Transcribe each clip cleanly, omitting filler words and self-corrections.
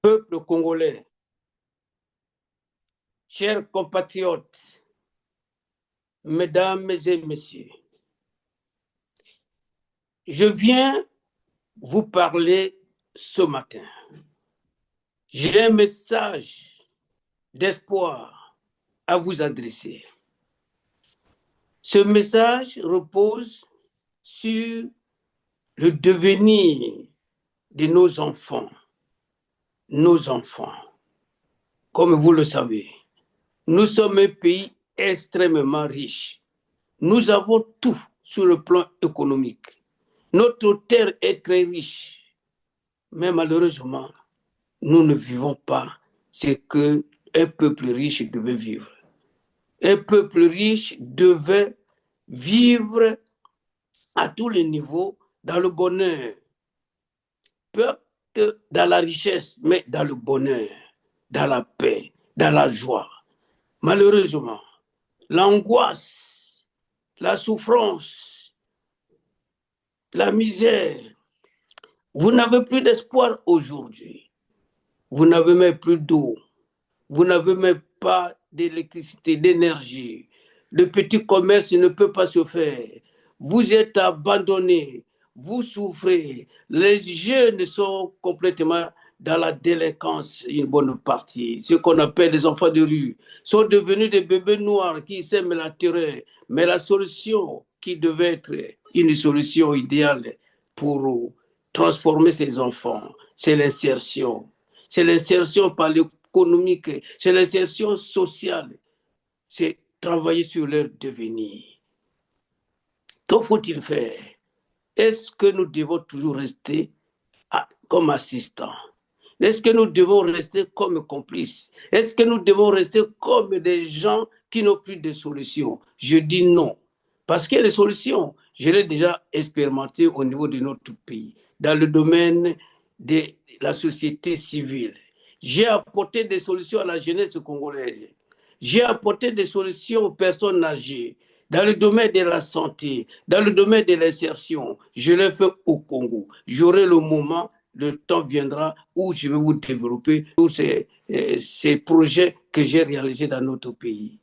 Peuple congolais, chers compatriotes, mesdames et messieurs, je viens vous parler ce matin. J'ai un message d'espoir à vous adresser. Ce message repose sur le devenir de nos enfants. Nos enfants, comme vous le savez, nous sommes un pays extrêmement riche. Nous avons tout sur le plan économique. Notre terre est très riche, mais malheureusement, nous ne vivons pas ce qu'un peuple riche devait vivre. Un peuple riche devait vivre à tous les niveaux dans le bonheur. Pas que dans la richesse, mais dans le bonheur, dans la paix, dans la joie. Malheureusement, l'angoisse, la souffrance, la misère, vous n'avez plus d'espoir aujourd'hui. Vous n'avez même plus d'eau. Vous n'avez même pas d'électricité, d'énergie. Le petit commerce ne peut pas se faire. Vous êtes abandonnés. Vous souffrez. Les jeunes sont complètement dans la délinquance, une bonne partie. Ce qu'on appelle les enfants de rue sont devenus des bébés noirs qui sèment la terreur. Mais la solution qui devait être une solution idéale pour transformer ces enfants, c'est l'insertion. C'est l'insertion par l'économique, c'est l'insertion sociale. C'est travailler sur leur devenir. Que faut-il faire? Est-ce que nous devons toujours rester comme assistants? Est-ce que nous devons rester comme complices? Est-ce que nous devons rester comme des gens qui n'ont plus de solutions? Je dis non. Parce que les solutions, je l'ai déjà expérimenté au niveau de notre pays, dans le domaine de la société civile. J'ai apporté des solutions à la jeunesse congolaise. J'ai apporté des solutions aux personnes âgées. Dans le domaine de la santé, dans le domaine de l'insertion, je l'ai fait au Congo. J'aurai le moment, le temps viendra où je vais vous développer tous ces projets que j'ai réalisés dans notre pays.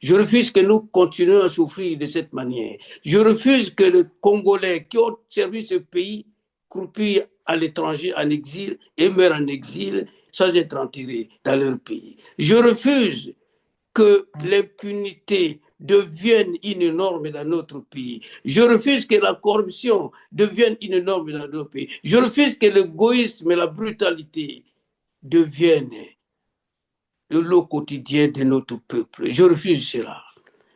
Je refuse que nous continuions à souffrir de cette manière. Je refuse que les Congolais qui ont servi ce pays croupissent à l'étranger, en exil, et meurent en exil sans être enterrés dans leur pays. Je refuse que l'impunité devienne une norme dans notre pays. Je refuse que la corruption devienne une norme dans notre pays. Je refuse que l'égoïsme et la brutalité deviennent le lot quotidien de notre peuple. Je refuse cela.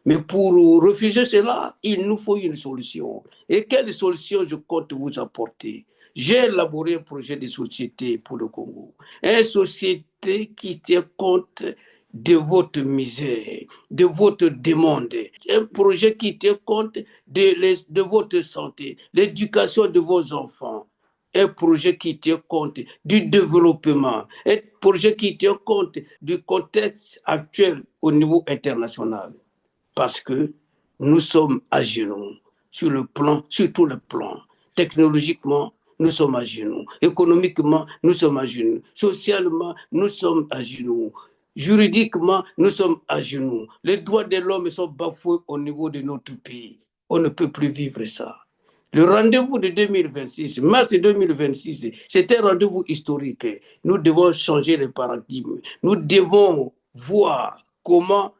Mais pour refuser cela, il nous faut une solution. Et quelle solution je compte vous apporter? J'ai élaboré un projet de société pour le Congo. Une société qui tient compte de votre misère, de votre demande. Un projet qui tient compte de votre santé, l'éducation de vos enfants. Un projet qui tient compte du développement, un projet qui tient compte du contexte actuel au niveau international. Parce que nous sommes à genoux sur tous les plans. Technologiquement, nous sommes à genoux. Économiquement, nous sommes à genoux. Socialement, nous sommes à genoux. Juridiquement, nous sommes à genoux. Les droits de l'homme sont bafoués au niveau de notre pays. On ne peut plus vivre ça. Le rendez-vous de 2026, mars 2026, c'est un rendez-vous historique. Nous devons changer le paradigme. Nous devons voir comment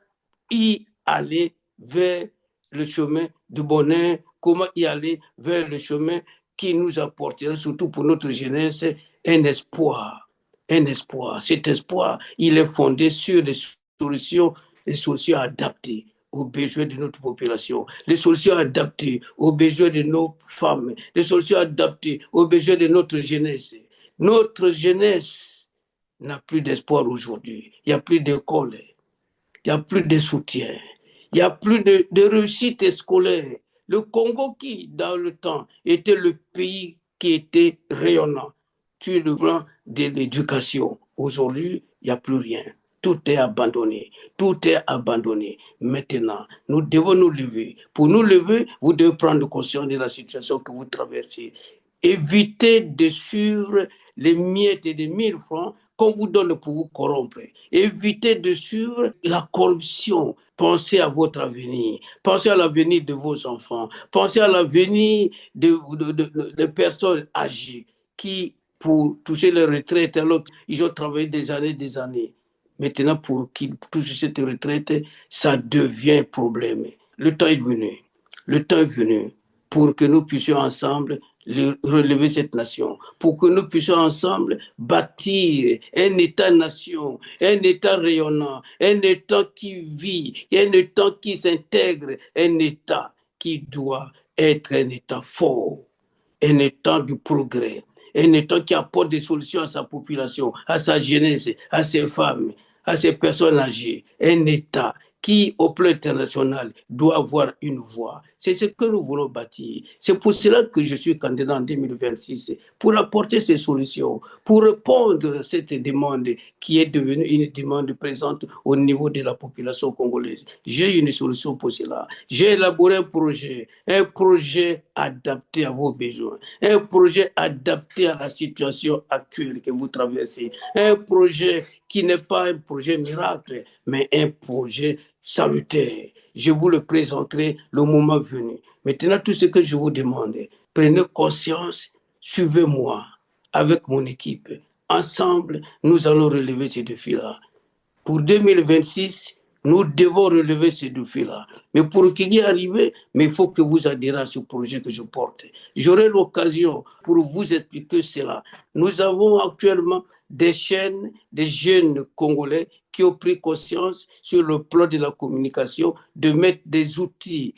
y aller vers le chemin du bonheur, comment y aller vers le chemin qui nous apportera, surtout pour notre jeunesse, un espoir. Un espoir. Cet espoir, il est fondé sur les solutions adaptées aux besoins de notre population, les solutions adaptées aux besoins de nos femmes, les solutions adaptées aux besoins de notre jeunesse. Notre jeunesse n'a plus d'espoir aujourd'hui. Il n'y a plus d'école, il n'y a plus de soutien, il n'y a plus de réussite scolaire. Le Congo qui, dans le temps, était le pays qui était rayonnant sur le plan de l'éducation. Aujourd'hui, il n'y a plus rien. Tout est abandonné. Tout est abandonné. Maintenant, nous devons nous lever. Pour nous lever, vous devez prendre conscience de la situation que vous traversez. Évitez de suivre les miettes de 1000 francs qu'on vous donne pour vous corrompre. Évitez de suivre la corruption. Pensez à votre avenir. Pensez à l'avenir de vos enfants. Pensez à l'avenir de personnes âgées qui, pour toucher leur retraite, alors qu'ils ont travaillé des années. Maintenant, pour qu'ils touchent cette retraite, ça devient un problème. Le temps est venu. Le temps est venu pour que nous puissions ensemble relever cette nation, pour que nous puissions ensemble bâtir un État-nation, un État rayonnant, un État qui vit, un État qui s'intègre, un État qui doit être un État fort, un État du progrès, un État qui apporte des solutions à sa population, à sa jeunesse, à ses femmes, à ces personnes âgées, un État qui, au plan international, doit avoir une voix. C'est ce que nous voulons bâtir. C'est pour cela que je suis candidat en 2026, pour apporter ces solutions, pour répondre à cette demande qui est devenue une demande présente au niveau de la population congolaise. J'ai une solution pour cela. J'ai élaboré un projet adapté à vos besoins, un projet adapté à la situation actuelle que vous traversez, un projet qui n'est pas un projet miracle, mais un projet salutaire. Je vous le présenterai le moment venu. Maintenant, tout ce que je vous demande, prenez conscience, suivez-moi avec mon équipe. Ensemble, nous allons relever ce défi-là. Pour 2026, nous devons relever ce défi-là. Mais pour qu'il y arrive, mais il faut que vous adhérez à ce projet que je porte. J'aurai l'occasion pour vous expliquer cela. Nous avons actuellement des chaînes, des jeunes Congolais qui ont pris conscience sur le plan de la communication de mettre des outils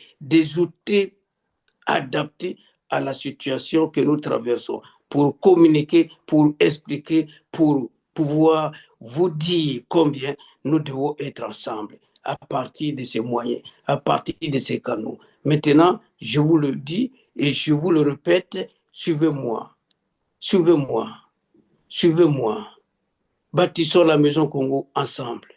adaptés à la situation que nous traversons pour communiquer, pour expliquer, pour pouvoir vous dire combien nous devons être ensemble à partir de ces moyens, à partir de ces canaux. Maintenant, je vous le dis et je vous le répète, suivez-moi, suivez-moi, suivez-moi. Bâtissons la maison Congo ensemble.